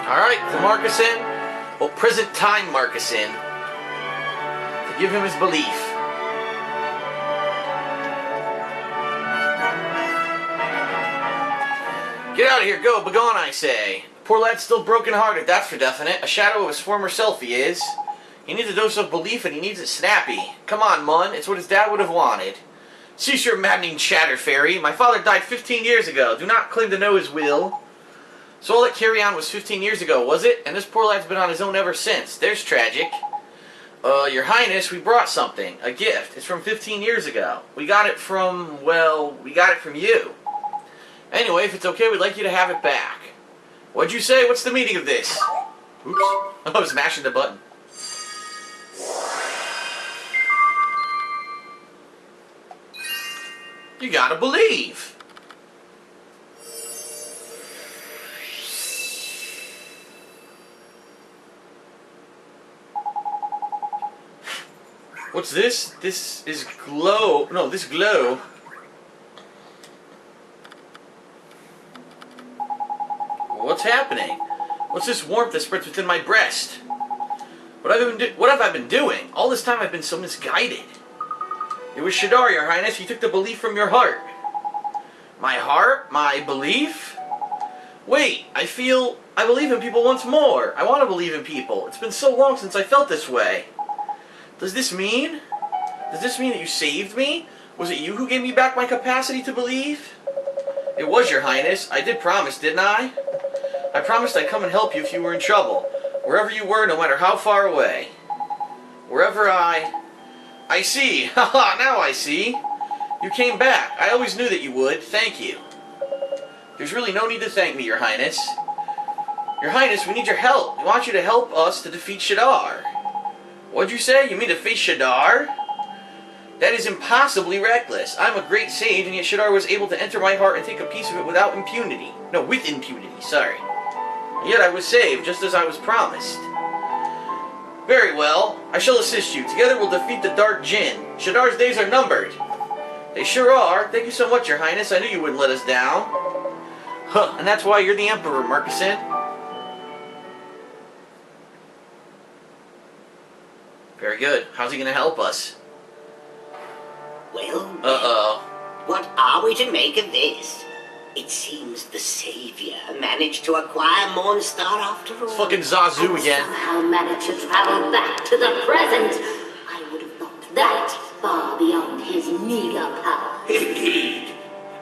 Alright, to Marcusin, well, present time Marcusin, to give him his belief. Get out of here, go, begone, I say. Poor lad's still broken-hearted, that's for definite. A shadow of his former self he is. He needs a dose of belief and he needs it snappy. Come on, Mun, it's what his dad would have wanted. Cease your maddening chatter, fairy. My father died 15 years ago. Do not claim to know his will. So all that carry-on was 15 years ago, was it? And this poor lad's been on his own ever since. There's tragic. Your Highness, we brought something. A gift. It's from 15 years ago. We got it from, well, we got it from you. Anyway, if it's okay, we'd like you to have it back. What'd you say? What's the meaning of this? Oops. I was mashing the button. You gotta believe. What's this? This is glow. No, this glow. What's happening? What's this warmth that spreads within my breast? What have I been doing? All this time I've been so misguided. It was Shadar, Your Highness. He took the belief from your heart. My heart? My belief? Wait, I believe in people once more. I want to believe in people. It's been so long since I felt this way. Does this mean that you saved me? Was it you who gave me back my capacity to believe? It was, Your Highness. I did promise, didn't I? I promised I'd come and help you if you were in trouble. Wherever you were, no matter how far away. Wherever I see. Haha, now I see. You came back. I always knew that you would. Thank you. There's really no need to thank me, Your Highness. Your Highness, we need your help. We want you to help us to defeat Shadar. What'd you say? You mean to face Shadar? That is impossibly reckless. I'm a great sage, and yet Shadar was able to enter my heart and take a piece of it without impunity. No, with impunity, sorry. And yet I was saved, just as I was promised. Very well. I shall assist you. Together we'll defeat the Dark Djinn. Shadar's days are numbered. They sure are. Thank you so much, Your Highness. I knew you wouldn't let us down. Huh, and that's why you're the Emperor, Marcusin. Very good. How's he going to help us? Well, uh-oh. What are we to make of this? It seems the Savior managed to acquire Mornstar after all. It's fucking Zazu again. Somehow managed to travel back to the present. I would have thought that far beyond his meager power. Indeed.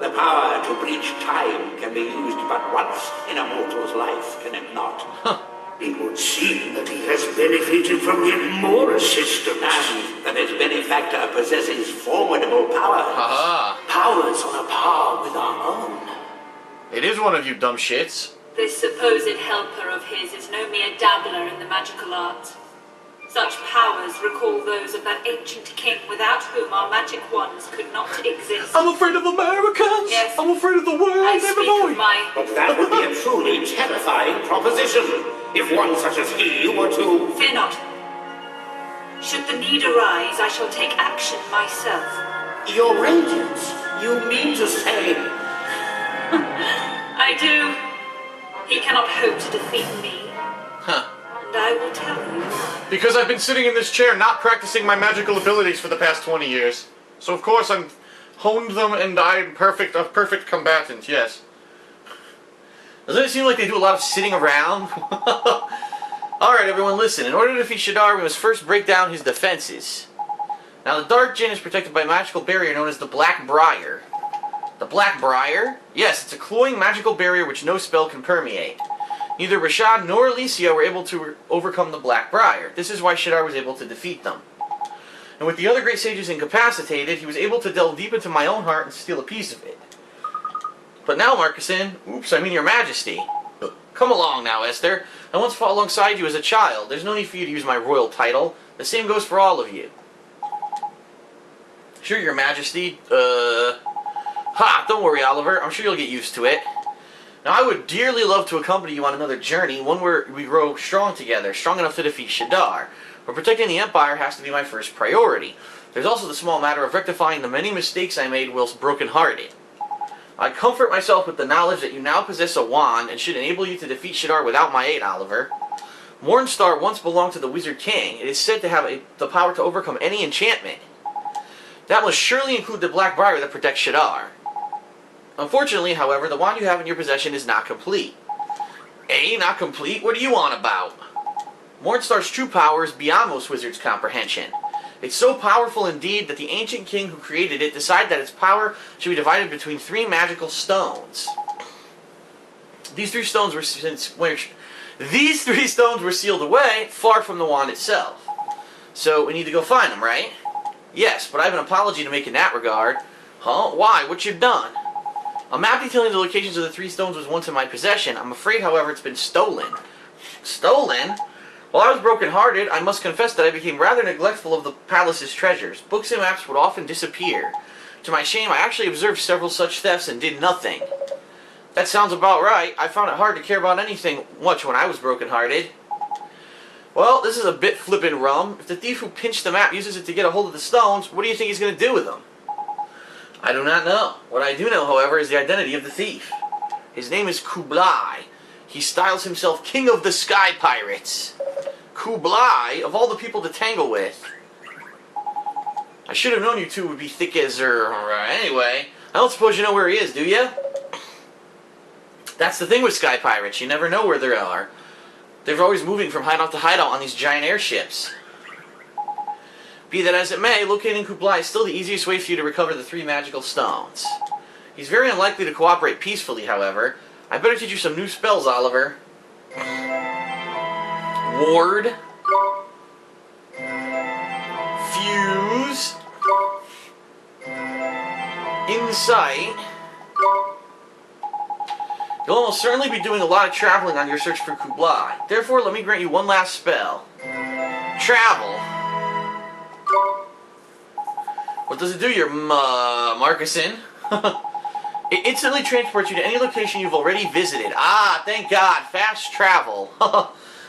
The power to breach time can be used but once in a mortal's life, can it not? Huh. It would seem that he has benefited from yet more assistance. And that his benefactor possesses formidable power. Haha. Powers on a par with our own. It is one of you dumb shits. This supposed helper of his is no mere dabbler in the magical arts. Such powers recall those of that ancient king without whom our magic wands could not exist. I'm afraid of Americans! Yes. I'm afraid of the world! I speak of my... But that would be a truly terrifying proposition, if one such as he were to... Fear not. Should the need arise, I shall take action myself. Your radiance, you mean to say... I do. He cannot hope to defeat me. Huh. And I will tell you why. Because I've been sitting in this chair not practicing my magical abilities for the past 20 years. So of course I've honed them and I'm a perfect combatant, yes. Doesn't it seem like they do a lot of sitting around? Alright everyone, listen. In order to defeat Shadar, we must first break down his defenses. Now the Dark Djinn is protected by a magical barrier known as the Black Briar. The Black Briar? Yes, it's a cloying magical barrier which no spell can permeate. Neither Rashad nor Alicia were able to overcome the Black Briar. This is why Shadar was able to defeat them. And with the other great sages incapacitated, he was able to delve deep into my own heart and steal a piece of it. But now, Marcusin, oops, I mean your majesty. Come along now, Esther. I once fought alongside you as a child. There's no need for you to use my royal title. The same goes for all of you. Sure, your majesty. Ha! Don't worry, Oliver. I'm sure you'll get used to it. Now, I would dearly love to accompany you on another journey, one where we grow strong together, strong enough to defeat Shadar. But protecting the Empire has to be my first priority. There's also the small matter of rectifying the many mistakes I made whilst broken-hearted. I comfort myself with the knowledge that you now possess a wand and should enable you to defeat Shadar without my aid, Oliver. Mornstar once belonged to the Wizard King. It is said to have the power to overcome any enchantment. That must surely include the Black Briar that protects Shadar. Unfortunately, however, the wand you have in your possession is not complete. Not complete? What are you on about? Mornstar's true power is beyond most wizards' comprehension. It's so powerful indeed that the ancient king who created it decided that its power should be divided between 3 magical stones. These three stones were sealed away far from the wand itself. So we need to go find them, right? Yes, but I have an apology to make in that regard. Huh? Why? What you've done? A map detailing the locations of the 3 stones was once in my possession. I'm afraid, however, it's been stolen. Stolen? While I was broken-hearted, I must confess that I became rather neglectful of the palace's treasures. Books and maps would often disappear. To my shame, I actually observed several such thefts and did nothing. That sounds about right. I found it hard to care about anything much when I was broken-hearted. Well, this is a bit flippin' rum. If the thief who pinched the map uses it to get a hold of the stones, what do you think he's going to do with them? I do not know. What I do know, however, is the identity of the thief. His name is Kublai. He styles himself King of the Sky Pirates. Kublai, of all the people to tangle with. I should have known you two would be thick as anyway, I don't suppose you know where he is, do you? That's the thing with Sky Pirates. You never know where they are. They're always moving from hideout to hideout on these giant airships. Be that as it may, locating Kublai is still the easiest way for you to recover the 3 magical stones. He's very unlikely to cooperate peacefully, however. I better teach you some new spells, Oliver. Ward. Fuse. Insight. You'll almost certainly be doing a lot of traveling on your search for Kublai. Therefore, let me grant you one last spell. Travel. What does it do, your Marcuson? It instantly transports you to any location you've already visited. Ah, thank God, fast travel.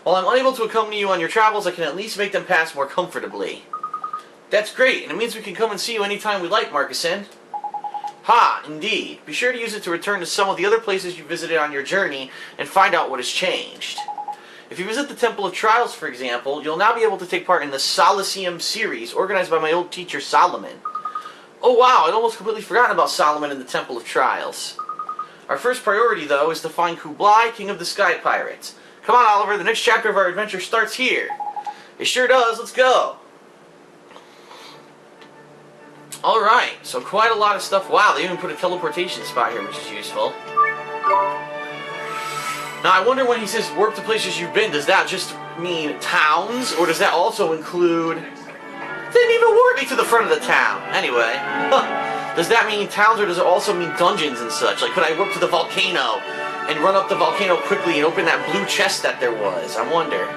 While I'm unable to accompany you on your travels, I can at least make them pass more comfortably. That's great, and it means we can come and see you anytime we like, Marcuson. Ha, indeed. Be sure to use it to return to some of the other places you visited on your journey and find out what has changed. If you visit the Temple of Trials, for example, you'll now be able to take part in the Solaceum series, organized by my old teacher, Solomon. Oh wow, I'd almost completely forgotten about Solomon and the Temple of Trials. Our first priority, though, is to find Kublai, King of the Sky Pirates. Come on, Oliver, the next chapter of our adventure starts here. It sure does, let's go. Alright, so quite a lot of stuff. Wow, they even put a teleportation spot here, which is useful. Now, I wonder when he says warp to places you've been, does that just mean towns? Or does that also include... They didn't even warp me to the front of the town. Anyway. Does that mean towns, or does it also mean dungeons and such? Like, could I warp to the volcano and run up the volcano quickly and open that blue chest that there was? I wonder.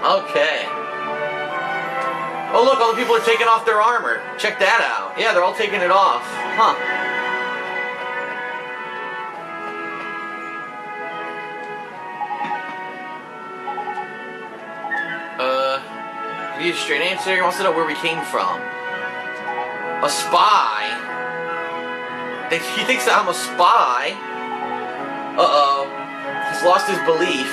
Okay. Oh look, all the people are taking off their armor. Check that out. Yeah, they're all taking it off. Huh. Give you a straight answer. He wants to know where we came from. A spy? He thinks that I'm a spy? Uh-oh. He's lost his belief.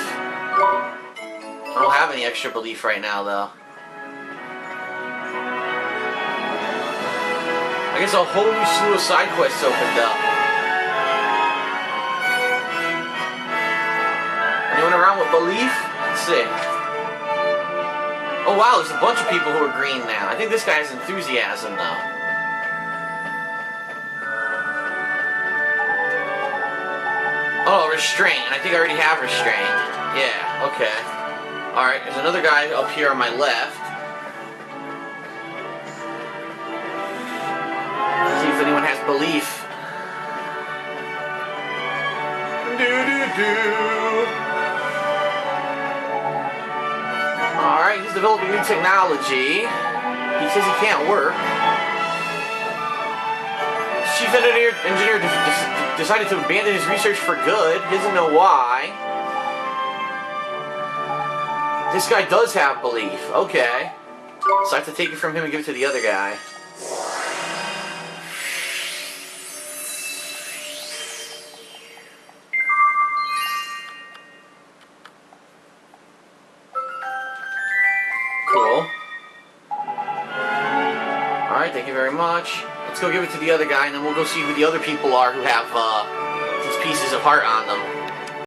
I don't have any extra belief right now, though. I guess a whole new slew of side quests opened up. Anyone around with belief? Let's see. Oh wow, there's a bunch of people who are green now. I think this guy has enthusiasm, though. Oh, restraint. I think I already have restraint. Yeah, okay. Alright, there's another guy up here on my left. See if anyone has belief. Alright, he's developing new technology. He says he can't work. Chief engineer decided to abandon his research for good. He doesn't know why. This guy does have belief. Okay. So I have to take it from him and give it to the other guy. cool. Alright, thank you very much. Let's go give it to the other guy, and then we'll go see who the other people are who have these pieces of heart on them.